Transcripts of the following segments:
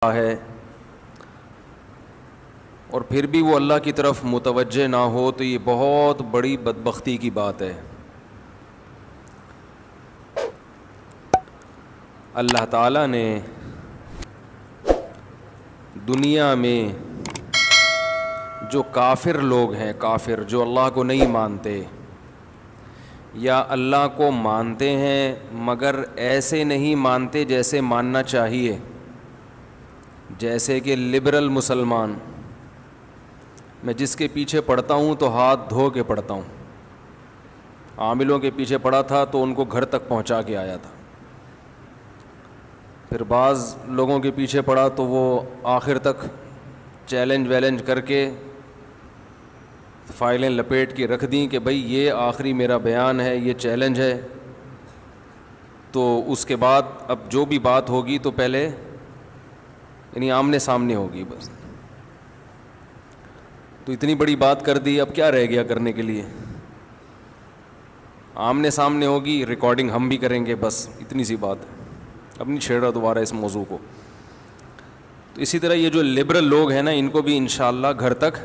ہے اور پھر بھی وہ اللہ کی طرف متوجہ نہ ہو تو یہ بہت بڑی بدبختی کی بات ہے۔ اللہ تعالیٰ نے دنیا میں جو کافر لوگ ہیں، کافر جو اللہ کو نہیں مانتے یا اللہ کو مانتے ہیں مگر ایسے نہیں مانتے جیسے ماننا چاہیے، جیسے کہ لبرل مسلمان، میں جس کے پیچھے پڑھتا ہوں تو ہاتھ دھو کے پڑھتا ہوں، عاملوں کے پیچھے پڑھا تھا تو ان کو گھر تک پہنچا کے آیا تھا، پھر بعض لوگوں کے پیچھے پڑھا تو وہ آخر تک چیلنج ویلنج کر کے فائلیں لپیٹ کے رکھ دیں کہ بھئی یہ آخری میرا بیان ہے، یہ چیلنج ہے، تو اس کے بعد اب جو بھی بات ہوگی تو پہلے یعنی آمنے سامنے ہوگی بس۔ تو اتنی بڑی بات کر دی، اب کیا رہ گیا کرنے کے لیے؟ آمنے سامنے ہوگی، ریکارڈنگ ہم بھی کریں گے، بس اتنی سی بات ہے، اب نہیں چھیڑ دوبارہ اس موضوع کو۔ تو اسی طرح یہ جو لبرل لوگ ہیں نا، ان کو بھی انشاءاللہ گھر تک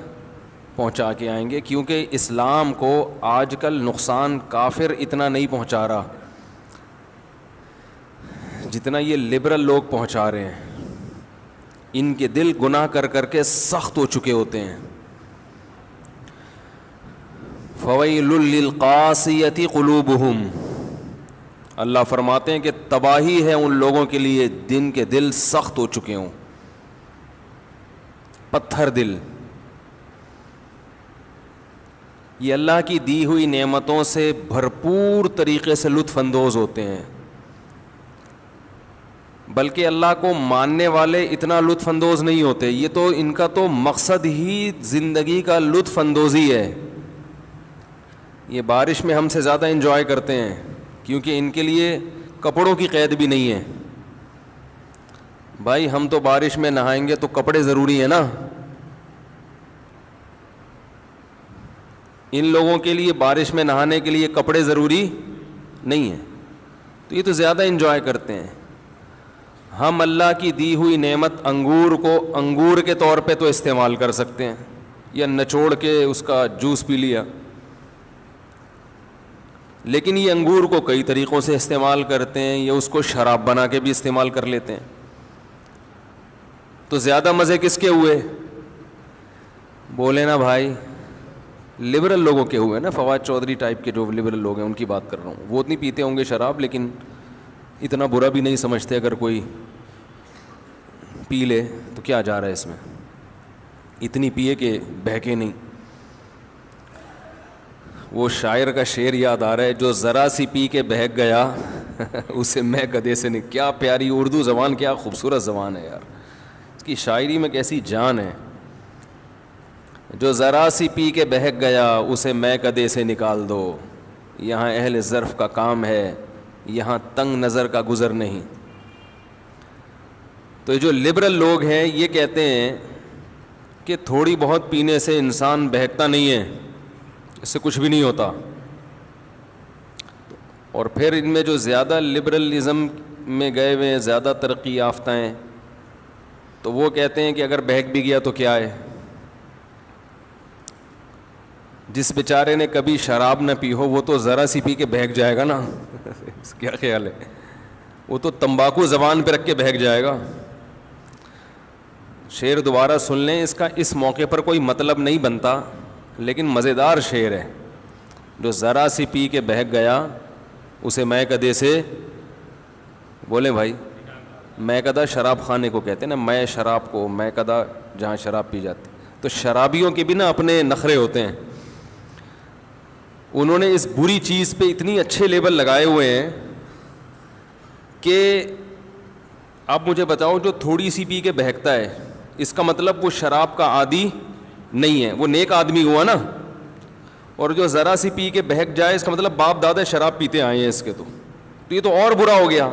پہنچا کے آئیں گے، کیونکہ اسلام کو آج کل نقصان کافر اتنا نہیں پہنچا رہا جتنا یہ لبرل لوگ پہنچا رہے ہیں۔ ان کے دل گناہ کر کر کے سخت ہو چکے ہوتے ہیں۔ فویل للقاسیۃ قلوبہم، اللہ فرماتے ہیں کہ تباہی ہے ان لوگوں کے لیے جن کے دل سخت ہو چکے ہوں، پتھر دل۔ یہ اللہ کی دی ہوئی نعمتوں سے بھرپور طریقے سے لطف اندوز ہوتے ہیں، بلکہ اللہ کو ماننے والے اتنا لطف اندوز نہیں ہوتے، یہ تو ان کا تو مقصد ہی زندگی کا لطف اندوزی ہے۔ یہ بارش میں ہم سے زیادہ انجوائے کرتے ہیں کیونکہ ان کے لیے کپڑوں کی قید بھی نہیں ہے۔ بھائی ہم تو بارش میں نہائیں گے تو کپڑے ضروری ہیں نا، ان لوگوں کے لیے بارش میں نہانے کے لیے کپڑے ضروری نہیں ہیں، تو یہ تو زیادہ انجوائے کرتے ہیں۔ ہم اللہ کی دی ہوئی نعمت انگور کو انگور کے طور پہ تو استعمال کر سکتے ہیں، یا نچوڑ کے اس کا جوس پی لیا، لیکن یہ انگور کو کئی طریقوں سے استعمال کرتے ہیں، یا اس کو شراب بنا کے بھی استعمال کر لیتے ہیں۔ تو زیادہ مزے کس کے ہوئے؟ بولے نا بھائی، لبرل لوگوں کے ہوئے نا، فواد چودھری ٹائپ کے جو لبرل لوگ ہیں ان کی بات کر رہا ہوں۔ وہ اتنی پیتے ہوں گے شراب، لیکن اتنا برا بھی نہیں سمجھتے، اگر کوئی پی لے تو کیا جا رہا ہے اس میں، اتنی پیے کہ بہکے نہیں۔ وہ شاعر کا شعر یاد آ رہا ہے، جو ذرا سی پی کے بہک گیا اسے میں کدے سے نہیں۔ کیا پیاری اردو زبان، کیا خوبصورت زبان ہے یار، اس کی شاعری میں کیسی جان ہے۔ جو ذرا سی پی کے بہک گیا اسے میں کدے سے نکال دو، یہاں اہل ظرف کا کام ہے، یہاں تنگ نظر کا گزر نہیں۔ تو یہ جو لبرل لوگ ہیں یہ کہتے ہیں کہ تھوڑی بہت پینے سے انسان بہکتا نہیں ہے، اس سے کچھ بھی نہیں ہوتا۔ اور پھر ان میں جو زیادہ لبرلزم میں گئے ہوئے ہیں، زیادہ ترقی یافتہ ہیں، تو وہ کہتے ہیں کہ اگر بہک بھی گیا تو کیا ہے، جس بیچارے نے کبھی شراب نہ پی ہو وہ تو ذرا سی پی کے بہک جائے گا نا کیا خیال ہے؟ وہ تو تمباکو زبان پہ رکھ کے بہک جائے گا۔ شعر دوبارہ سن لیں، اس کا اس موقع پر کوئی مطلب نہیں بنتا، لیکن مزیدار شعر ہے۔ جو ذرا سی پی کے بہک گیا اسے میں کدے سے، بولیں بھائی، میں کدا شراب خانے کو کہتے ہیں نا، میں شراب کو، میں کدا جہاں شراب پی جاتی۔ تو شرابیوں کے بھی نا اپنے نخرے ہوتے ہیں، انہوں نے اس بری چیز پہ اتنی اچھے لیبل لگائے ہوئے ہیں کہ اب مجھے بتاؤ، جو تھوڑی سی پی کے بہکتا ہے اس کا مطلب وہ شراب کا عادی نہیں ہے، وہ نیک آدمی ہوا نا، اور جو ذرا سی پی کے بہک جائے اس کا مطلب باپ دادا شراب پیتے آئے ہیں اس کے، تو یہ تو اور برا ہو گیا۔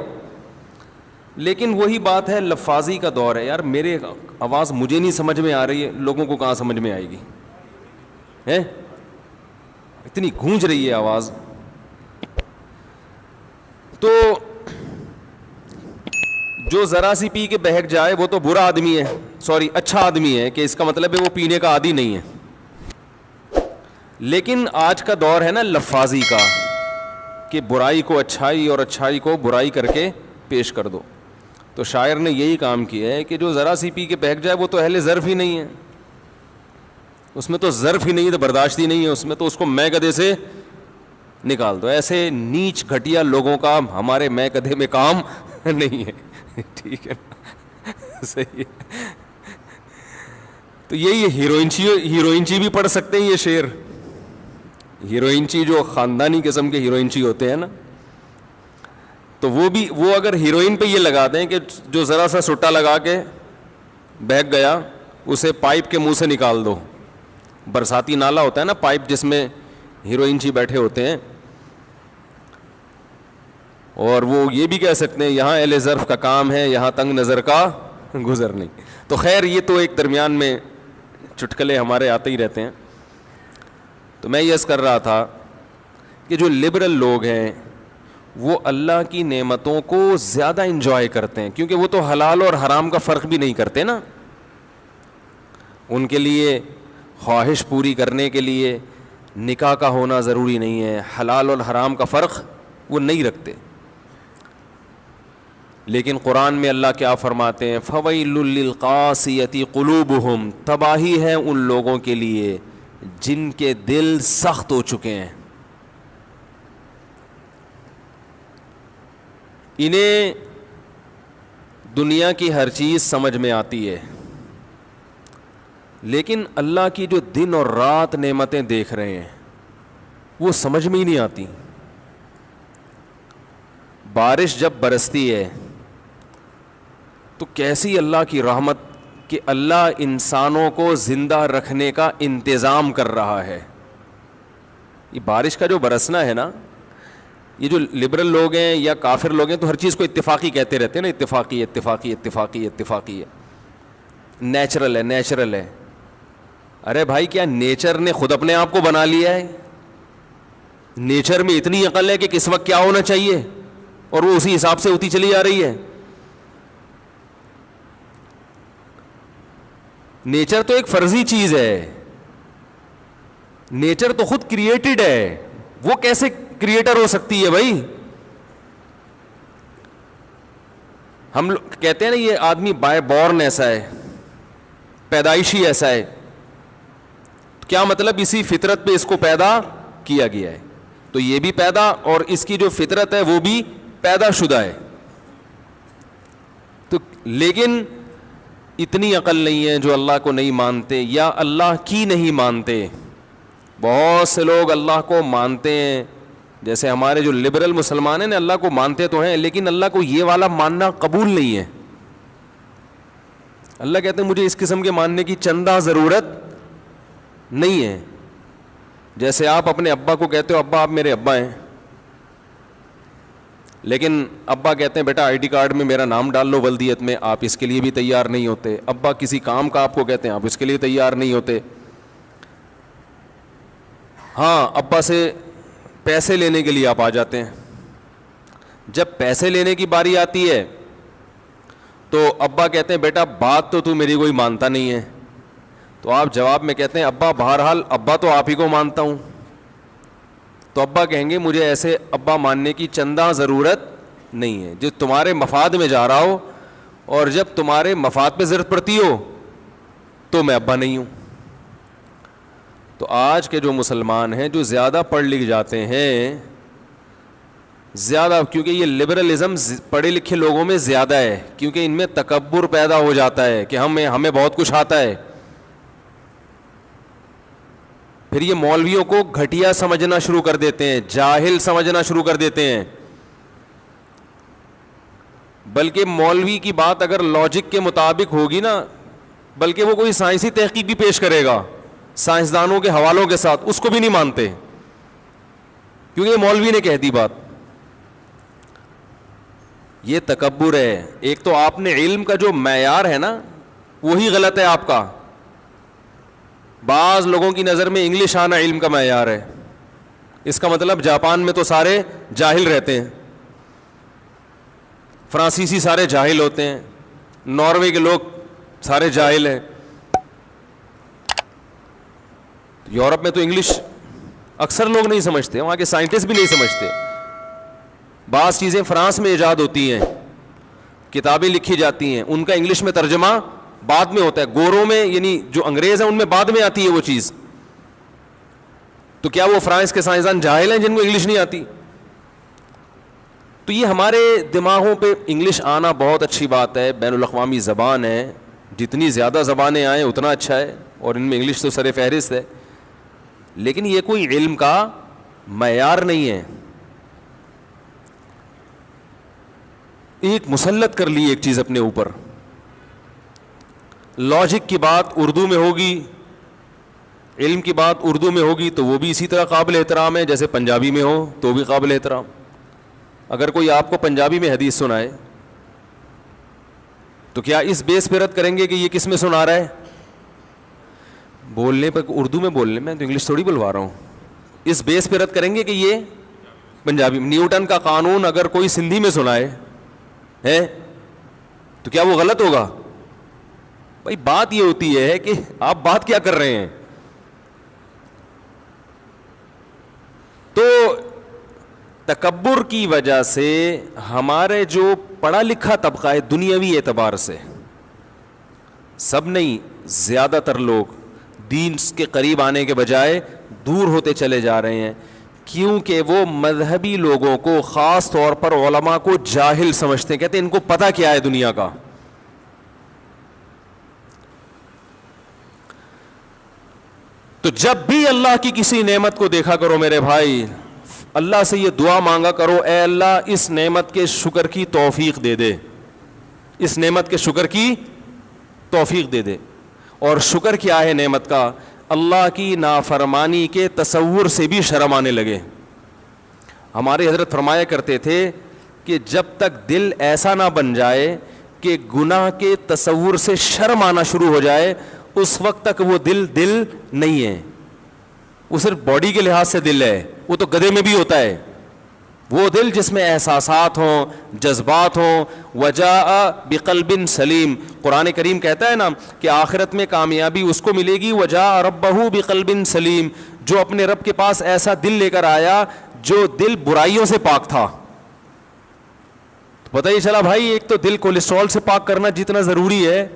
لیکن وہی بات ہے، لفاظی کا دور ہے یار، میرے آواز مجھے نہیں سمجھ میں آ رہی ہے، لوگوں کو کہاں سمجھ میں آئے گی ہے؟ اتنی گونج رہی ہے آواز۔ تو جو ذرا سی پی کے بہک جائے وہ تو برا آدمی ہے, سوری اچھا آدمی ہے, کہ اس کا مطلب ہے وہ پینے کا عادی نہیں ہے. لیکن آج کا دور ہے نا لفاظی کا, کہ برائی کو اچھائی اور اچھائی کو برائی کر کے پیش کر دو. تو شاعر نے یہی کام کیا ہے کہ جو ذرا سی پی کے بہک جائے وہ تو اہل ظرف ہی نہیں ہے, اس میں تو ظرف ہی نہیں ہے, تو برداشت ہی نہیں ہے اس میں, تو اس کو میں گدھے سے نکال دو. ایسے نیچ گھٹیا لوگوں کا ہمارے میں گدھے میں کام نہیں ہے. ٹھیک ہے, صحیح ہے. تو یہی ہیروئنچی بھی پڑھ سکتے ہیں یہ شعر. ہیروئنچی جو خاندانی قسم کے ہیروئنچی ہوتے ہیں نا, تو وہ اگر ہیروئن پہ یہ لگا دیں کہ جو ذرا سا سٹا لگا کے بہک گیا اسے پائپ کے منہ سے نکال دو. برساتی نالا ہوتا ہے نا, پائپ جس میں ہیروئنچی بیٹھے ہوتے ہیں, اور وہ یہ بھی کہہ سکتے ہیں یہاں اہل ظرف کا کام ہے, یہاں تنگ نظر کا گزر نہیں. تو خیر یہ تو ایک درمیان میں چٹکلے ہمارے آتے ہی رہتے ہیں. تو میں یہ عرض کر رہا تھا کہ جو لبرل لوگ ہیں وہ اللہ کی نعمتوں کو زیادہ انجوائے کرتے ہیں, کیونکہ وہ تو حلال اور حرام کا فرق بھی نہیں کرتے نا. ان کے لیے خواہش پوری کرنے کے لیے نکاح کا ہونا ضروری نہیں ہے, حلال اور حرام کا فرق وہ نہیں رکھتے. لیکن قرآن میں اللہ کیا فرماتے ہیں, فَوَيْلٌ لِّلْقَاسِيَةِ قُلُوبُهُمْ, تباہی ہے ان لوگوں کے لیے جن کے دل سخت ہو چکے ہیں. انہیں دنیا کی ہر چیز سمجھ میں آتی ہے, لیکن اللہ کی جو دن اور رات نعمتیں دیکھ رہے ہیں وہ سمجھ میں ہی نہیں آتی. بارش جب برستی ہے تو کیسی اللہ کی رحمت کہ اللہ انسانوں کو زندہ رکھنے کا انتظام کر رہا ہے. یہ بارش کا جو برسنا ہے نا, یہ جو لبرل لوگ ہیں یا کافر لوگ ہیں تو ہر چیز کو اتفاقی کہتے رہتے ہیں نا, اتفاقی اتفاقی اتفاقی اتفاقی ہے, نیچرل ہے نیچرل ہے. ارے بھائی کیا نیچر نے خود اپنے آپ کو بنا لیا ہے؟ نیچر میں اتنی عقل ہے کہ کس وقت کیا ہونا چاہیے اور وہ اسی حساب سے ہوتی چلی جا رہی ہے. نیچر تو ایک فرضی چیز ہے, نیچر تو خود کریٹڈ ہے, وہ کیسے کریٹر ہو سکتی ہے بھائی؟ ہم لوگ کہتے ہیں نا یہ آدمی بائی بورن ایسا ہے, پیدائشی ایسا ہے. کیا مطلب؟ اسی فطرت پہ اس کو پیدا کیا گیا ہے. تو یہ بھی پیدا, اور اس کی جو فطرت ہے وہ بھی پیدا شدہ ہے. تو لیکن اتنی عقل نہیں ہے جو اللہ کو نہیں مانتے یا اللہ کی نہیں مانتے. بہت سے لوگ اللہ کو مانتے ہیں, جیسے ہمارے جو لبرل مسلمان ہیں نا, اللہ کو مانتے تو ہیں لیکن اللہ کو یہ والا ماننا قبول نہیں ہے. اللہ کہتے ہیں مجھے اس قسم کے ماننے کی چندہ ضرورت نہیں ہے. جیسے آپ اپنے ابا کو کہتے ہو ابا آپ میرے ابا ہیں, لیکن ابا کہتے ہیں بیٹا آئی ڈی کارڈ میں میرا نام ڈال لو ولدیت میں, آپ اس کے لیے بھی تیار نہیں ہوتے. ابا کسی کام کا آپ کو کہتے ہیں, آپ اس کے لیے تیار نہیں ہوتے. ہاں ابا سے پیسے لینے کے لیے آپ آ جاتے ہیں. جب پیسے لینے کی باری آتی ہے تو ابا کہتے ہیں بیٹا بات تو میری کوئی مانتا نہیں ہے. تو آپ جواب میں کہتے ہیں ابا بہرحال ابا تو آپ ہی کو مانتا ہوں. تو ابا کہیں گے مجھے ایسے ابا ماننے کی چندہ ضرورت نہیں ہے, جو تمہارے مفاد میں جا رہا ہو, اور جب تمہارے مفاد پہ ضرورت پڑتی ہو تو میں ابا نہیں ہوں. تو آج کے جو مسلمان ہیں جو زیادہ پڑھ لکھ جاتے ہیں, زیادہ, کیونکہ یہ لبرلزم پڑھے لکھے لوگوں میں زیادہ ہے, کیونکہ ان میں تکبر پیدا ہو جاتا ہے کہ ہمیں بہت کچھ آتا ہے. پھر یہ مولویوں کو گھٹیا سمجھنا شروع کر دیتے ہیں, جاہل سمجھنا شروع کر دیتے ہیں. بلکہ مولوی کی بات اگر لاجک کے مطابق ہوگی نا, بلکہ وہ کوئی سائنسی تحقیق بھی پیش کرے گا سائنسدانوں کے حوالوں کے ساتھ, اس کو بھی نہیں مانتے کیونکہ یہ مولوی نے کہہ دی بات. یہ تکبر ہے. ایک تو آپ نے علم کا جو معیار ہے نا وہی غلط ہے آپ کا. بعض لوگوں کی نظر میں انگلش آنا علم کا معیار ہے, اس کا مطلب جاپان میں تو سارے جاہل رہتے ہیں. فرانسیسی سارے جاہل ہوتے ہیں, ناروے کے لوگ سارے جاہل ہیں, یورپ میں تو انگلش اکثر لوگ نہیں سمجھتے, وہاں کے سائنٹسٹ بھی نہیں سمجھتے. بعض چیزیں فرانس میں ایجاد ہوتی ہیں, کتابیں لکھی جاتی ہیں, ان کا انگلش میں ترجمہ بعد میں ہوتا ہے. گوروں میں یعنی جو انگریز ہیں ان میں بعد میں آتی ہے وہ چیز. تو کیا وہ فرانس کے سائنسدان جاہل ہیں جن کو انگلش نہیں آتی؟ تو یہ ہمارے دماغوں پہ انگلش آنا بہت اچھی بات ہے, بین الاقوامی زبان ہے, جتنی زیادہ زبانیں آئیں اتنا اچھا ہے, اور ان میں انگلش تو سر فہرست ہے. لیکن یہ کوئی علم کا معیار نہیں ہے. ایک مسلط کر لی ایک چیز اپنے اوپر, لاجک کی بات اردو میں ہوگی, علم کی بات اردو میں ہوگی تو وہ بھی اسی طرح قابل احترام ہے جیسے پنجابی میں ہو تو بھی قابل احترام. اگر کوئی آپ کو پنجابی میں حدیث سنائے تو کیا اس بیس پہ رد کریں گے کہ یہ کس میں سنا رہا ہے؟ بولنے پہ اردو میں بولنے میں تو انگلش تھوڑی بلوا رہا ہوں, اس بیس پہ رد کریں گے کہ یہ پنجابی. نیوٹن کا قانون اگر کوئی سندھی میں سنائے ہے تو کیا وہ غلط ہوگا؟ بھائی بات یہ ہوتی ہے کہ آپ بات کیا کر رہے ہیں. تو تکبر کی وجہ سے ہمارے جو پڑھا لکھا طبقہ ہے دنیاوی اعتبار سے, سب نہیں زیادہ تر لوگ دین کے قریب آنے کے بجائے دور ہوتے چلے جا رہے ہیں, کیونکہ وہ مذہبی لوگوں کو خاص طور پر علماء کو جاہل سمجھتے ہیں, کہتے ہیں ان کو پتہ کیا ہے دنیا کا. تو جب بھی اللہ کی کسی نعمت کو دیکھا کرو میرے بھائی, اللہ سے یہ دعا مانگا کرو, اے اللہ اس نعمت کے شکر کی توفیق دے دے, اس نعمت کے شکر کی توفیق دے دے. اور شکر کیا ہے نعمت کا؟ اللہ کی نافرمانی کے تصور سے بھی شرم آنے لگے. ہمارے حضرت فرمایا کرتے تھے کہ جب تک دل ایسا نہ بن جائے کہ گناہ کے تصور سے شرم آنا شروع ہو جائے, اس وقت تک وہ دل نہیں ہے. وہ صرف باڈی کے لحاظ سے دل ہے, وہ تو گدھے میں بھی ہوتا ہے. وہ دل جس میں احساسات ہوں, جذبات ہوں. وجاء بقلب سلیم, قرآن کریم کہتا ہے نا کہ آخرت میں کامیابی اس کو ملے گی. وجاء ربہ بقلب سلیم, جو اپنے رب کے پاس ایسا دل لے کر آیا جو دل برائیوں سے پاک تھا. تو پتہ ہی چلا بھائی, ایک تو دل کولیسٹرول سے پاک کرنا جتنا ضروری ہے,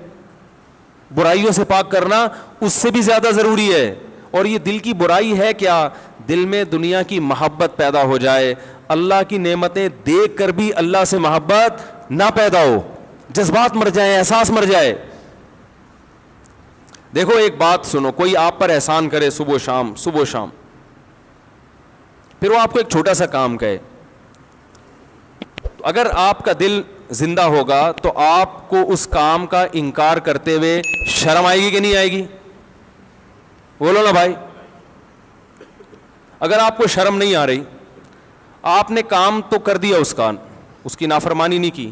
برائیوں سے پاک کرنا اس سے بھی زیادہ ضروری ہے. اور یہ دل کی برائی ہے کیا؟ دل میں دنیا کی محبت پیدا ہو جائے, اللہ کی نعمتیں دیکھ کر بھی اللہ سے محبت نہ پیدا ہو, جذبات مر جائیں, احساس مر جائے. دیکھو ایک بات سنو, کوئی آپ پر احسان کرے صبح و شام, پھر وہ آپ کو ایک چھوٹا سا کام کہے, اگر آپ کا دل زندہ ہوگا تو آپ کو اس کام کا انکار کرتے ہوئے شرم آئے گی کہ نہیں آئے گی؟ بولو نا بھائی. اگر آپ کو شرم نہیں آ رہی, آپ نے کام تو کر دیا, اس کی نافرمانی نہیں کی,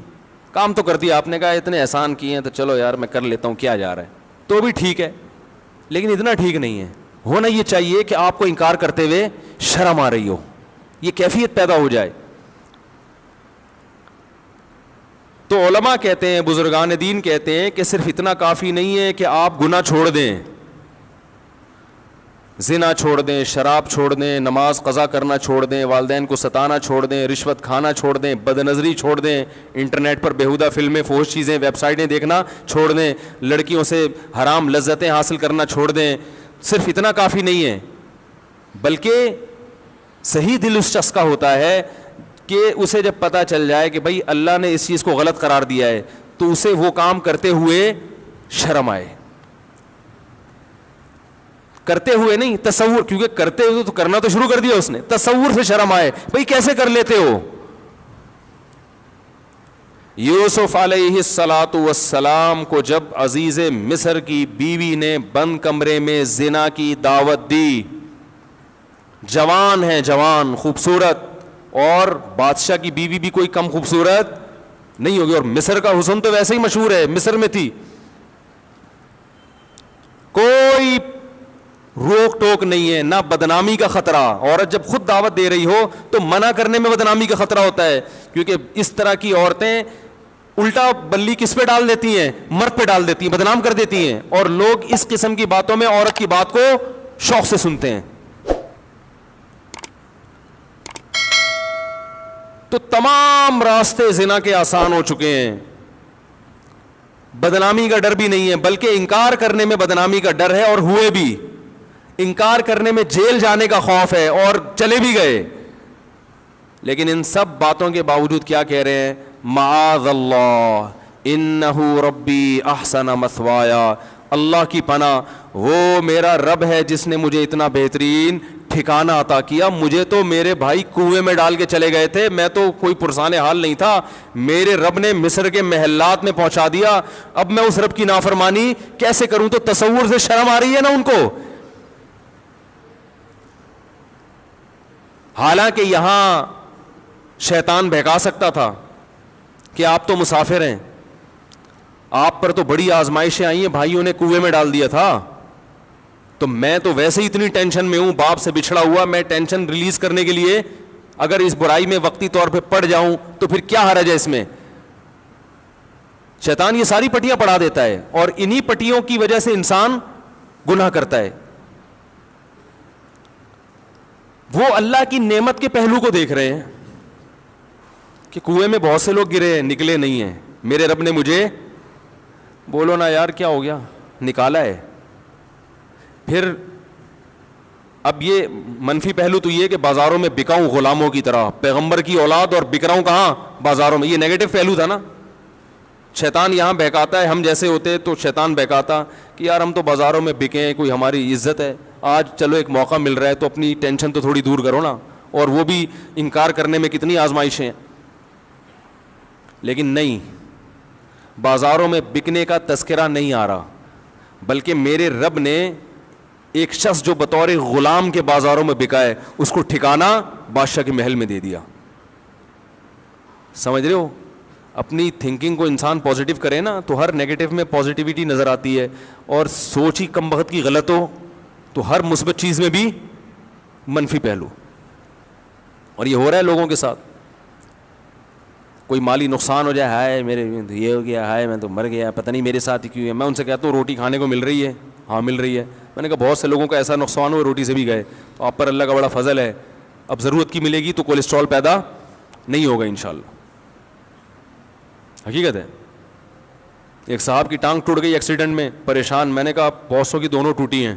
کام تو کر دیا, آپ نے کہا اتنے احسان کیے ہیں تو چلو یار میں کر لیتا ہوں, کیا جا رہا ہے, تو بھی ٹھیک ہے. لیکن اتنا ٹھیک نہیں ہے. ہونا یہ چاہیے کہ آپ کو انکار کرتے ہوئے شرم آ رہی ہو, یہ کیفیت پیدا ہو جائے. تو علماء کہتے ہیں, بزرگان دین کہتے ہیں کہ صرف اتنا کافی نہیں ہے کہ آپ گناہ چھوڑ دیں, زنا چھوڑ دیں, شراب چھوڑ دیں, نماز قضا کرنا چھوڑ دیں, والدین کو ستانا چھوڑ دیں, رشوت کھانا چھوڑ دیں, بد نظری چھوڑ دیں, انٹرنیٹ پر بیہودہ فلمیں, فحش چیزیں, ویب سائٹیں دیکھنا چھوڑ دیں, لڑکیوں سے حرام لذتیں حاصل کرنا چھوڑ دیں. صرف اتنا کافی نہیں ہے, بلکہ صحیح دل اس شخص کا ہوتا ہے کہ اسے جب پتہ چل جائے کہ بھائی اللہ نے اس چیز کو غلط قرار دیا ہے تو اسے وہ کام کرتے ہوئے شرم آئے. کرتے ہوئے نہیں, تصور, کیونکہ کرتے ہوئے تو کرنا تو شروع کر دیا اس نے, تصور سے شرم آئے, بھئی کیسے کر لیتے ہو. یوسف علیہ الصلاۃ والسلام کو جب عزیز مصر کی بیوی نے بند کمرے میں زنا کی دعوت دی, جوان ہے, جوان خوبصورت, اور بادشاہ کی بیوی بھی کوئی کم خوبصورت نہیں ہوگی, اور مصر کا حسن تو ویسے ہی مشہور ہے, مصر میں تھی, کوئی روک ٹوک نہیں ہے, نہ بدنامی کا خطرہ. عورت جب خود دعوت دے رہی ہو تو منع کرنے میں بدنامی کا خطرہ ہوتا ہے, کیونکہ اس طرح کی عورتیں الٹا بلی کس پہ ڈال دیتی ہیں؟ مرد پہ ڈال دیتی ہیں, بدنام کر دیتی ہیں, اور لوگ اس قسم کی باتوں میں عورت کی بات کو شوق سے سنتے ہیں. تو تمام راستے زنا کے آسان ہو چکے ہیں. بدنامی کا ڈر بھی نہیں ہے, بلکہ انکار کرنے میں بدنامی کا ڈر ہے, اور ہوئے بھی. انکار کرنے میں جیل جانے کا خوف ہے, اور چلے بھی گئے. لیکن ان سب باتوں کے باوجود کیا کہہ رہے ہیں؟ معاذ اللہ انہ ربی احسن مثوایا, اللہ کی پناہ, وہ میرا رب ہے جس نے مجھے اتنا بہترین ٹھکانہ عطا کیا. مجھے تو میرے بھائی کنویں میں ڈال کے چلے گئے تھے, میں تو کوئی پرسان حال نہیں تھا, میرے رب نے مصر کے محلات میں پہنچا دیا. اب میں اس رب کی نافرمانی کیسے کروں؟ تو تصور سے شرم آ رہی ہے نا ان کو. حالانکہ یہاں شیطان بہکا سکتا تھا کہ آپ تو مسافر ہیں, آپ پر تو بڑی آزمائشیں آئی ہیں, بھائیوں نے کنویں میں ڈال دیا تھا, تو میں تو ویسے ہی اتنی ٹینشن میں ہوں, باپ سے بچھڑا ہوا, میں ٹینشن ریلیز کرنے کے لیے اگر اس برائی میں وقتی طور پہ پڑ جاؤں تو پھر کیا حرج ہے اس میں. شیطان یہ ساری پٹیاں پڑھا دیتا ہے, اور انہی پٹیوں کی وجہ سے انسان گناہ کرتا ہے. وہ اللہ کی نعمت کے پہلو کو دیکھ رہے ہیں کہ کنویں میں بہت سے لوگ گرے ہیں, نکلے نہیں ہیں, میرے رب نے مجھے, بولو نا یار کیا ہو گیا, نکالا ہے. پھر اب یہ منفی پہلو تو یہ کہ بازاروں میں بکاؤں غلاموں کی طرح, پیغمبر کی اولاد اور بک رہا ہوں کہاں؟ بازاروں میں. یہ نیگیٹو پہلو تھا نا. شیطان یہاں بہکاتا ہے, ہم جیسے ہوتے تو شیطان بہکاتا کہ یار ہم تو بازاروں میں بکیں, کوئی ہماری عزت ہے, آج چلو ایک موقع مل رہا ہے تو اپنی ٹینشن تو تھوڑی دور کرو نا. اور وہ بھی انکار کرنے میں کتنی آزمائشیں ہیں. لیکن نہیں, بازاروں میں بکنے کا تذکرہ نہیں آ رہا, بلکہ میرے رب نے ایک شخص جو بطور غلام کے بازاروں میں بکا ہے اس کو ٹھکانہ بادشاہ کے محل میں دے دیا. سمجھ رہے ہو؟ اپنی تھنکنگ کو انسان پازیٹیو کرے نا تو ہر نیگیٹو میں پازیٹیوٹی نظر آتی ہے, اور سوچ ہی کم وقت کی غلط ہو تو ہر مثبت چیز میں بھی منفی پہلو. اور یہ ہو رہا ہے لوگوں کے ساتھ. کوئی مالی نقصان ہو جائے, ہائے میرے یہ ہو گیا, ہائے میں تو مر گیا, پتہ نہیں میرے ساتھ ہی کیوں ہے. میں ان سے کہتا ہوں روٹی کھانے کو مل رہی ہے؟ ہاں مل رہی ہے. میں نے کہا بہت سے لوگوں کا ایسا نقصان ہوا روٹی سے بھی گئے, تو آپ پر اللہ کا بڑا فضل ہے, اب ضرورت کی ملے گی تو کولیسٹرول پیدا نہیں ہوگا انشاءاللہ. حقیقت ہے. ایک صاحب کی ٹانگ ٹوٹ گئی ایکسیڈنٹ میں, پریشان. میں نے کہا بہت سو کی دونوں ٹوٹی ہیں,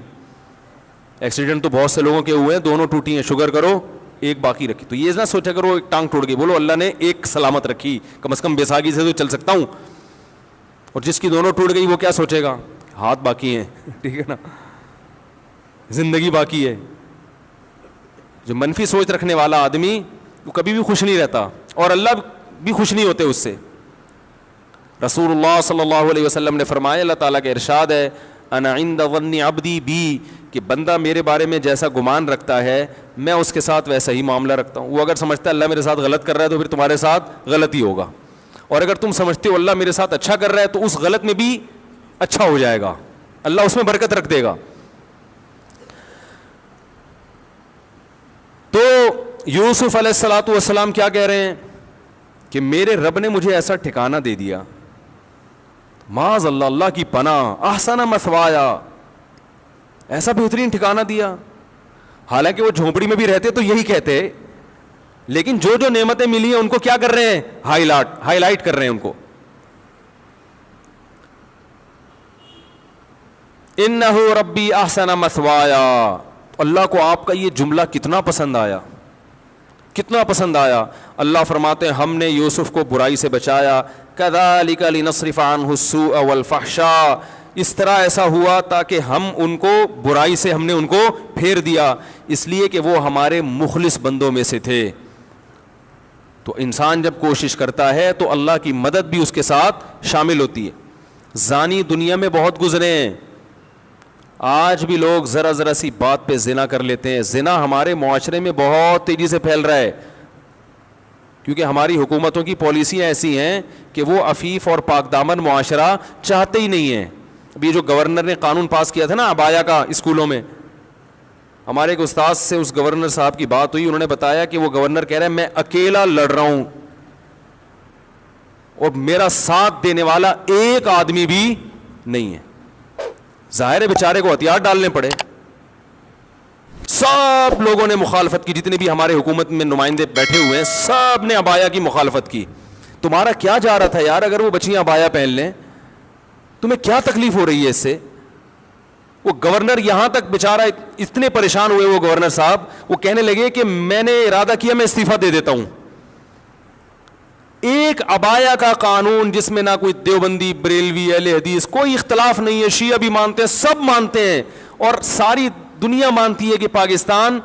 ایکسیڈنٹ تو بہت سے لوگوں کے ہوئے ہیں, دونوں ٹوٹی ہیں, شکر کرو ایک باقی رکھی. تو یہ نہ سوچا کرو ایک ٹانگ ٹوٹ گئی, بولو اللہ نے ایک سلامت رکھی, کم از کم بیساگی سے تو چل سکتا ہوں. اور جس کی دونوں ٹوٹ گئی وہ کیا سوچے گا؟ ہاتھ باقی ہیں, ٹھیک ہے نا, زندگی باقی ہے. جو منفی سوچ رکھنے والا آدمی وہ کبھی بھی خوش نہیں رہتا, اور اللہ بھی خوش نہیں ہوتے اس سے. رسول اللہ صلی اللہ علیہ وسلم نے فرمایا, اللہ تعالیٰ کا ارشاد ہے, انا عند ظن عبدی بی, کہ بندہ میرے بارے میں جیسا گمان رکھتا ہے میں اس کے ساتھ ویسا ہی معاملہ رکھتا ہوں. وہ اگر سمجھتا ہے اللہ میرے ساتھ غلط کر رہا ہے تو پھر تمہارے ساتھ غلط ہی ہوگا, اور اگر تم سمجھتے ہو اللہ میرے ساتھ اچھا کر رہا ہے تو اس غلط میں بھی اچھا ہو جائے گا, اللہ اس میں برکت رکھ دے گا. تو یوسف علیہ الصلوۃ والسلام کیا کہہ رہے ہیں کہ میرے رب نے مجھے ایسا ٹھکانہ دے دیا, معاذ اللہ, اللہ کی پناہ, احسن مثوایا, ایسا بہترین ٹھکانہ دیا. حالانکہ وہ جھونپڑی میں بھی رہتے تو یہی کہتے, لیکن جو جو نعمتیں ملی ہیں ان کو کیا کر رہے ہیں؟ ہائی لائٹ کر رہے ہیں ان کو. انہ ربی احسن مثوایا. اللہ کو آپ کا یہ جملہ کتنا پسند آیا, کتنا پسند آیا. اللہ فرماتے ہیں ہم نے یوسف کو برائی سے بچایا, کذالک لنصرف عنہ السوء والفحشاء, اس طرح ایسا ہوا تاکہ ہم ان کو برائی سے ہم نے ان کو پھیر دیا, اس لیے کہ وہ ہمارے مخلص بندوں میں سے تھے. تو انسان جب کوشش کرتا ہے تو اللہ کی مدد بھی اس کے ساتھ شامل ہوتی ہے. زانی دنیا میں بہت گزرے ہیں, آج بھی لوگ ذرا ذرا سی بات پہ زنا کر لیتے ہیں. زنا ہمارے معاشرے میں بہت تیزی سے پھیل رہا ہے, کیونکہ ہماری حکومتوں کی پالیسیاں ایسی ہیں کہ وہ عفیف اور پاک دامن معاشرہ چاہتے ہی نہیں ہیں. ابھی جو گورنر نے قانون پاس کیا تھا نا عبایا کا اسکولوں میں, ہمارے ایک استاد سے اس گورنر صاحب کی بات ہوئی, انہوں نے بتایا کہ وہ گورنر کہہ رہا ہے میں اکیلا لڑ رہا ہوں, اور میرا ساتھ دینے والا ایک آدمی بھی نہیں ہے. ظاہر ہے بیچارے کو ہتھیار ڈالنے پڑے. سب لوگوں نے مخالفت کی, جتنے بھی ہمارے حکومت میں نمائندے بیٹھے ہوئے ہیں سب نے عبایا کی مخالفت کی. تمہارا کیا جا رہا تھا یار, اگر وہ بچیاں عبایا پہن لیں تمہیں کیا تکلیف ہو رہی ہے اس سے؟ وہ گورنر یہاں تک بیچارہ اتنے پریشان ہوئے, وہ گورنر صاحب وہ کہنے لگے کہ میں نے ارادہ کیا میں استعفیٰ دے دیتا ہوں. ایک عبایا کا قانون جس میں نہ کوئی دیوبندی, بریلوی, اہل حدیث کوئی اختلاف نہیں ہے, شیعہ بھی مانتے ہیں, سب مانتے ہیں, اور ساری دنیا مانتی ہے کہ پاکستان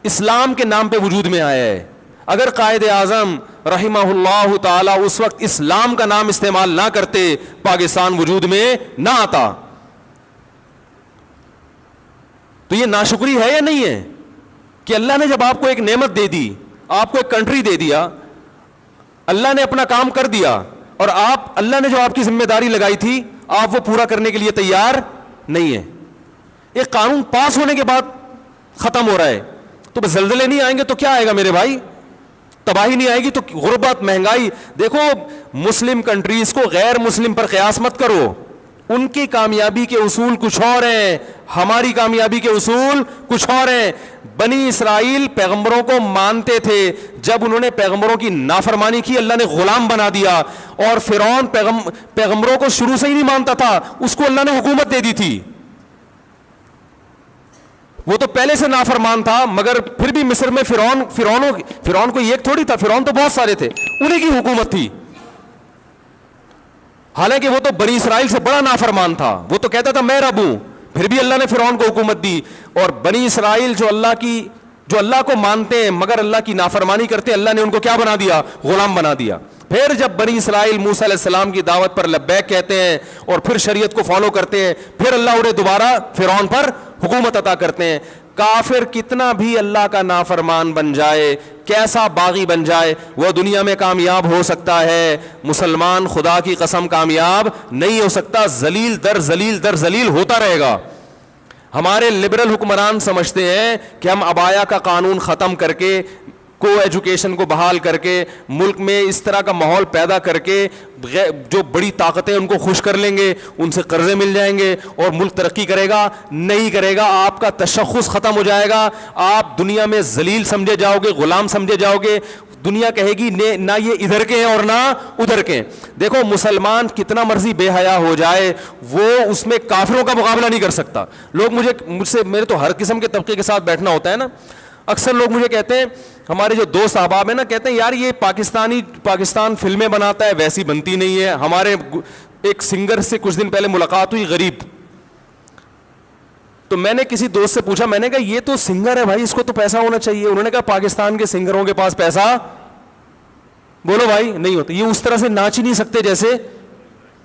اسلام کے نام پہ وجود میں آیا ہے. اگر قائد اعظم رحمہ اللہ تعالی اس وقت اسلام کا نام استعمال نہ کرتے پاکستان وجود میں نہ آتا. تو یہ ناشکری ہے یا نہیں ہے کہ اللہ نے جب آپ کو ایک نعمت دے دی, آپ کو ایک کنٹری دے دیا, اللہ نے اپنا کام کر دیا, اور آپ اللہ نے جو آپ کی ذمہ داری لگائی تھی آپ وہ پورا کرنے کے لیے تیار نہیں ہیں. ایک قانون پاس ہونے کے بعد ختم ہو رہا ہے, تو بس زلزلے نہیں آئیں گے تو کیا آئے گا میرے بھائی؟ تباہی نہیں آئے گی تو غربت, مہنگائی. دیکھو مسلم کنٹریز کو غیر مسلم پر قیاس مت کرو, ان کی کامیابی کے اصول کچھ اور ہیں, ہماری کامیابی کے اصول کچھ اور ہیں. بنی اسرائیل پیغمبروں کو مانتے تھے, جب انہوں نے پیغمبروں کی نافرمانی کی اللہ نے غلام بنا دیا, اور فرعون پیغمبروں کو شروع سے ہی نہیں مانتا تھا, اس کو اللہ نے حکومت دے دی تھی. وہ تو پہلے سے نافرمان تھا, مگر پھر بھی مصر میں فرعون کو ایک تھوڑی تھا, فرعون تو بہت سارے تھے, انہیں کی حکومت تھی. حالانکہ وہ تو بنی اسرائیل سے بڑا نافرمان تھا, وہ تو کہتا تھا میں رب ہوں, پھر بھی اللہ نے فرعون کو حکومت دی. اور بنی اسرائیل جو اللہ کو مانتے ہیں مگر اللہ کی نافرمانی کرتے ہیں, اللہ نے ان کو کیا بنا دیا؟ غلام بنا دیا. پھر جب بنی اسرائیل موسیٰ علیہ السلام کی دعوت پر لبیک کہتے ہیں اور پھر شریعت کو فالو کرتے ہیں, پھر اللہ انہیں دوبارہ فرعون پر حکومت عطا کرتے ہیں. کافر کتنا بھی اللہ کا نافرمان بن جائے, کیسا باغی بن جائے, وہ دنیا میں کامیاب ہو سکتا ہے, مسلمان خدا کی قسم کامیاب نہیں ہو سکتا, ذلیل در ذلیل در ذلیل ہوتا رہے گا. ہمارے لبرل حکمران سمجھتے ہیں کہ ہم عبایا کا قانون ختم کر کے, کو ایجوکیشن کو بحال کر کے, ملک میں اس طرح کا ماحول پیدا کر کے جو بڑی طاقتیں ان کو خوش کر لیں گے, ان سے قرضے مل جائیں گے اور ملک ترقی کرے گا. نہیں کرے گا, آپ کا تشخص ختم ہو جائے گا, آپ دنیا میں ذلیل سمجھے جاؤ گے, غلام سمجھے جاؤ گے. دنیا کہے گی نہ یہ ادھر کے ہیں اور نہ ادھر کے. دیکھو مسلمان کتنا مرضی بے حیا ہو جائے, وہ اس میں کافروں کا مقابلہ نہیں کر سکتا. لوگ مجھ سے میرے تو ہر قسم کے طبقے کے ساتھ بیٹھنا ہوتا ہے نا, اکثر لوگ مجھے کہتے ہیں, ہمارے جو دوست احباب ہیں نا, کہتے ہیں یار یہ پاکستان فلمیں بناتا ہے, ویسی بنتی نہیں ہے. ہمارے ایک سنگر سے کچھ دن پہلے ملاقات ہوئی, غریب, تو میں نے کسی دوست سے پوچھا, میں نے کہا یہ تو سنگر ہے بھائی, اس کو تو پیسہ ہونا چاہیے. انہوں نے کہا پاکستان کے سنگروں کے پاس پیسہ, بولو بھائی, نہیں ہوتا. یہ اس طرح سے ناچ ہی نہیں سکتے جیسے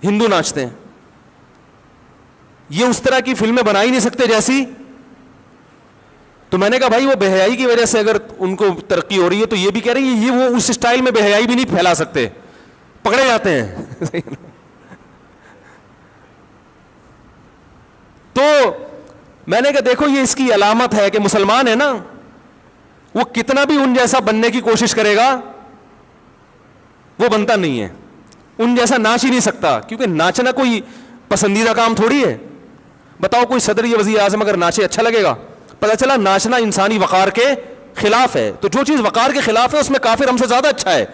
ہندو ناچتے ہیں, یہ اس طرح کی فلمیں بنا ہی نہیں سکتے جیسی. تو میں نے کہا بھائی وہ بے حیائی کی وجہ سے اگر ان کو ترقی ہو رہی ہے تو یہ بھی کہہ رہی ہے یہ وہ اس اسٹائل میں بے حیائی بھی نہیں پھیلا سکتے, پکڑے جاتے ہیں. تو میں نے کہا دیکھو یہ اس کی علامت ہے کہ مسلمان ہے نا, وہ کتنا بھی ان جیسا بننے کی کوشش کرے گا وہ بنتا نہیں ہے, ان جیسا ناچ ہی نہیں سکتا, کیونکہ ناچنا کوئی پسندیدہ کام تھوڑی ہے. بتاؤ کوئی صدر یا وزیر اعظم اگر ناچے اچھا لگے گا؟ پتہ چلا ناچنا انسانی وقار کے خلاف ہے. تو جو چیز وقار کے خلاف ہے اس میں کافر ہم سے زیادہ اچھا ہے.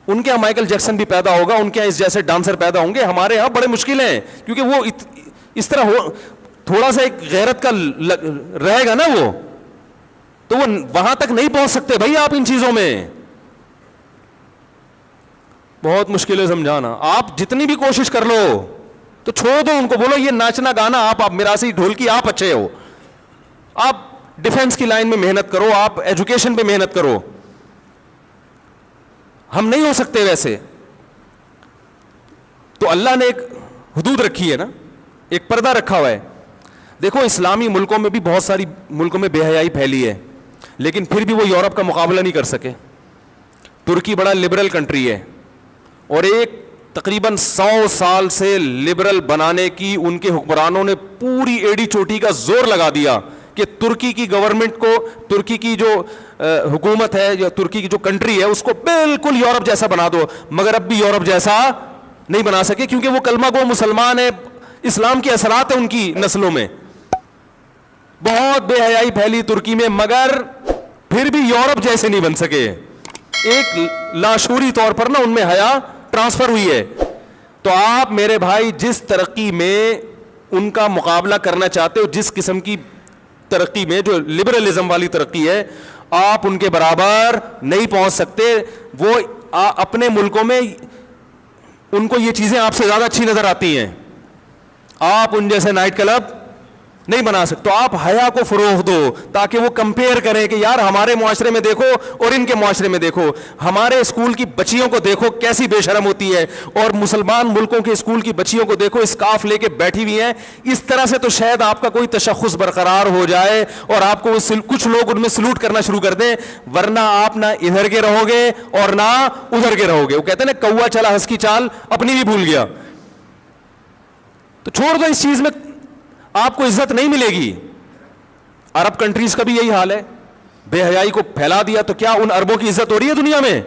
ان کے یہاں مائیکل جیکسن بھی پیدا ہوگا, ان کے یہاں اس جیسے ڈانسر پیدا ہوں گے, ہمارے یہاں بڑے مشکل ہیں, کیونکہ وہ اس طرح ہو تھوڑا سا ایک غیرت کا رہے گا نا, وہ تو وہ وہاں تک نہیں پہنچ سکتے بھائی. آپ ان چیزوں میں بہت مشکل ہے سمجھانا. آپ جتنی بھی کوشش کر لو تو چھوڑ دو ان کو, بولو یہ ناچنا گانا آپ میراثی ڈھولکی آپ اچھے ہو, آپ ڈیفنس کی لائن میں محنت کرو, آپ ایجوکیشن پہ محنت کرو. ہم نہیں ہو سکتے ویسے. تو اللہ نے ایک حدود رکھی ہے نا, ایک پردہ رکھا ہوا ہے. دیکھو اسلامی ملکوں میں بھی بہت ساری ملکوں میں بے حیائی پھیلی ہے, لیکن پھر بھی وہ یورپ کا مقابلہ نہیں کر سکے. ترکی بڑا لبرل کنٹری ہے, اور ایک تقریباً 100 سال سے لبرل بنانے کی ان کے حکمرانوں نے پوری ایڑی چوٹی کا زور لگا دیا کہ ترکی کی گورنمنٹ کو, ترکی کی جو حکومت ہے یا ترکی کی جو کنٹری ہے اس کو بالکل یورپ جیسا بنا دو, مگر اب بھی یورپ جیسا نہیں بنا سکے, کیونکہ وہ کلمہ گو مسلمان ہے, اسلام کے اثرات ہیں ان کی نسلوں میں. بہت بے حیائی پھیلی ترکی میں, مگر پھر بھی یورپ جیسے نہیں بن سکے. ایک لاشعوری طور پر نا ان میں حیا ٹرانسفر ہوئی ہے. تو آپ میرے بھائی جس ترقی میں ان کا مقابلہ کرنا چاہتے ہو, جس قسم کی ترقی میں جو لبرلزم والی ترقی ہے, آپ ان کے برابر نہیں پہنچ سکتے. وہ اپنے ملکوں میں ان کو یہ چیزیں آپ سے زیادہ اچھی نظر آتی ہیں, آپ ان جیسے نائٹ کلب نہیں بنا سکتے. تو آپ حیا کو فروغ دو تاکہ وہ کمپیئر کریں کہ یار ہمارے معاشرے میں دیکھو اور ان کے معاشرے میں دیکھو, ہمارے اسکول کی بچیوں کو دیکھو کیسی بے شرم ہوتی ہے, اور مسلمان ملکوں کے اسکول کی بچیوں کو دیکھو اسکارف لے کے بیٹھی ہوئی ہیں. اس طرح سے تو شاید آپ کا کوئی تشخص برقرار ہو جائے اور آپ کو کچھ لوگ ان میں سلوٹ کرنا شروع کر دیں, ورنہ آپ نہ ادھر کے رہو گے اور نہ ادھر کے رہو گے. وہ کہتے ہیں نا کوا چلا ہنس کی چال اپنی بھی بھول گیا. تو چھوڑ دو اس چیز میں, آپ کو عزت نہیں ملے گی. عرب کنٹریز کا بھی یہی حال ہے, بے حیائی کو پھیلا دیا تو کیا ان عربوں کی عزت ہو رہی ہے دنیا میں؟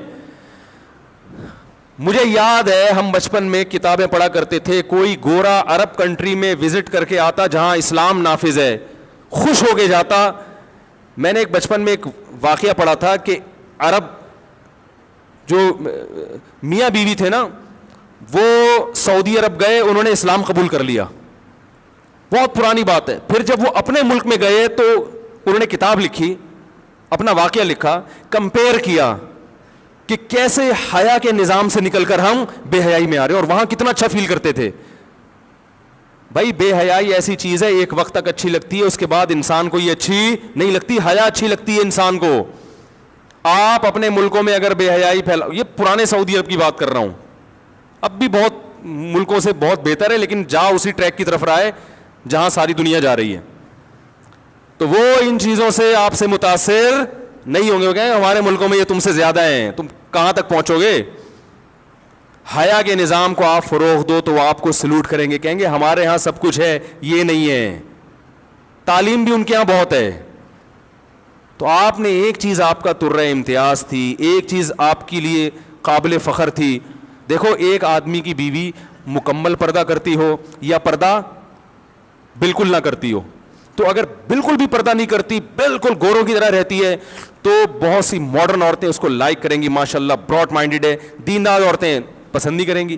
مجھے یاد ہے ہم بچپن میں کتابیں پڑھا کرتے تھے, کوئی گورا عرب کنٹری میں وزٹ کر کے آتا جہاں اسلام نافذ ہے, خوش ہو کے جاتا. میں نے ایک بچپن میں ایک واقعہ پڑھا تھا کہ عرب جو میاں بیوی تھے نا, وہ سعودی عرب گئے, انہوں نے اسلام قبول کر لیا, بہت پرانی بات ہے. پھر جب وہ اپنے ملک میں گئے تو انہوں نے کتاب لکھی, اپنا واقعہ لکھا, کمپیئر کیا کہ کیسے حیا کے نظام سے نکل کر ہم بے حیائی میں آ رہے ہیں, اور وہاں کتنا اچھا فیل کرتے تھے. بھائی بے حیائی ایسی چیز ہے, ایک وقت تک اچھی لگتی ہے, اس کے بعد انسان کو یہ اچھی نہیں لگتی. حیا اچھی لگتی ہے انسان کو. آپ اپنے ملکوں میں اگر بے حیائی پھیلاؤ, یہ پرانے سعودی عرب کی بات کر رہا ہوں, اب بھی بہت ملکوں سے بہت بہتر ہے, لیکن جا اسی ٹریک کی طرف رہا ہے جہاں ساری دنیا جا رہی ہے. تو وہ ان چیزوں سے آپ سے متاثر نہیں ہوں گے, ہمارے ملکوں میں یہ تم سے زیادہ ہیں, تم کہاں تک پہنچو گے. حیا کے نظام کو آپ فروغ دو تو وہ آپ کو سلوٹ کریں گے, کہیں گے ہمارے ہاں سب کچھ ہے, یہ نہیں ہے. تعلیم بھی ان کے ہاں بہت ہے. تو آپ نے ایک چیز آپ کا ترہ امتیاز تھی, ایک چیز آپ کے لیے قابل فخر تھی. دیکھو ایک آدمی کی بیوی مکمل پردہ کرتی ہو یا پردہ بالکل نہ کرتی ہو, تو اگر بالکل بھی پردہ نہیں کرتی, بالکل گوروں کی طرح رہتی ہے, تو بہت سی ماڈرن عورتیں اس کو لائک کریں گی, ماشاءاللہ براڈ مائنڈڈ ہے. دیندار عورتیں پسند نہیں کریں گی.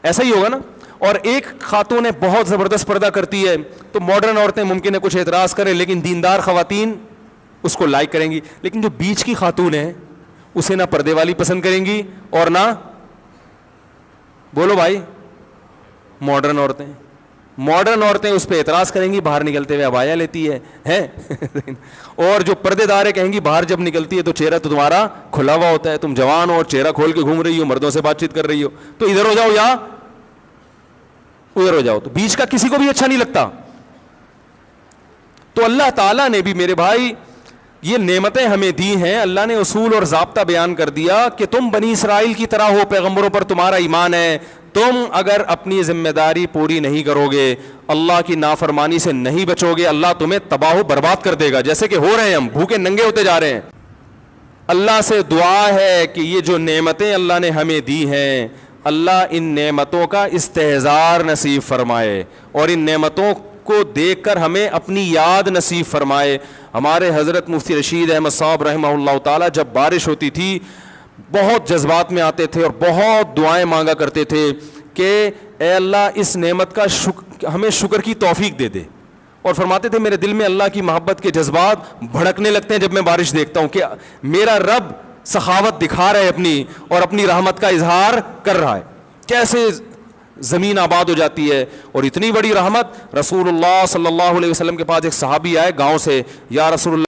ایسا ہی ہوگا نا. اور ایک خاتون بہت زبردست پردہ کرتی ہے, تو ماڈرن عورتیں ممکن ہے کچھ اعتراض کریں, لیکن دیندار خواتین اس کو لائک کریں گی. لیکن جو بیچ کی خاتون ہے اسے نہ پردے والی پسند کریں گی اور نہ, بولو بھائی, ماڈرن عورتیں. ماڈرن عورتیں اس پہ اعتراض کریں گی, باہر نکلتے ہوئے عبایا لیتی ہے اور جو پردے دار ہے کہیں گی باہر جب نکلتی ہے تو چہرہ تو تمہارا کھلا ہوا ہوتا ہے, تم جوان ہو اور چہرہ کھول کے گھوم رہی ہو, مردوں سے بات چیت کر رہی ہو, تو ادھر ہو جاؤ یا ادھر ہو جاؤ. تو بیچ کا کسی کو بھی اچھا نہیں لگتا. تو اللہ تعالیٰ نے بھی میرے بھائی یہ نعمتیں ہمیں دی ہیں, اللہ نے اصول اور ضابطہ بیان کر دیا کہ تم بنی اسرائیل کی طرح ہو, پیغمبروں پر تمہارا ایمان ہے, تم اگر اپنی ذمہ داری پوری نہیں کرو گے, اللہ کی نافرمانی سے نہیں بچو گے, اللہ تمہیں تباہ و برباد کر دے گا, جیسے کہ ہو رہے ہیں, ہم بھوکے ننگے ہوتے جا رہے ہیں. اللہ سے دعا ہے کہ یہ جو نعمتیں اللہ نے ہمیں دی ہیں, اللہ ان نعمتوں کا استحضار نصیب فرمائے, اور ان نعمتوں کو دیکھ کر ہمیں اپنی یاد نصیب فرمائے. ہمارے حضرت مفتی رشید احمد صاحب رحمہ اللہ تعالی جب بارش ہوتی تھی بہت جذبات میں آتے تھے اور بہت دعائیں مانگا کرتے تھے کہ اے اللہ اس نعمت کا ہمیں شکر کی توفیق دے دے, اور فرماتے تھے میرے دل میں اللہ کی محبت کے جذبات بھڑکنے لگتے ہیں جب میں بارش دیکھتا ہوں کہ میرا رب سخاوت دکھا رہا ہے اپنی, اور اپنی رحمت کا اظہار کر رہا ہے. کیسے زمین آباد ہو جاتی ہے. اور اتنی بڑی رحمت, رسول اللہ صلی اللہ علیہ وسلم کے پاس ایک صحابی آئے گاؤں سے, یا رسول اللہ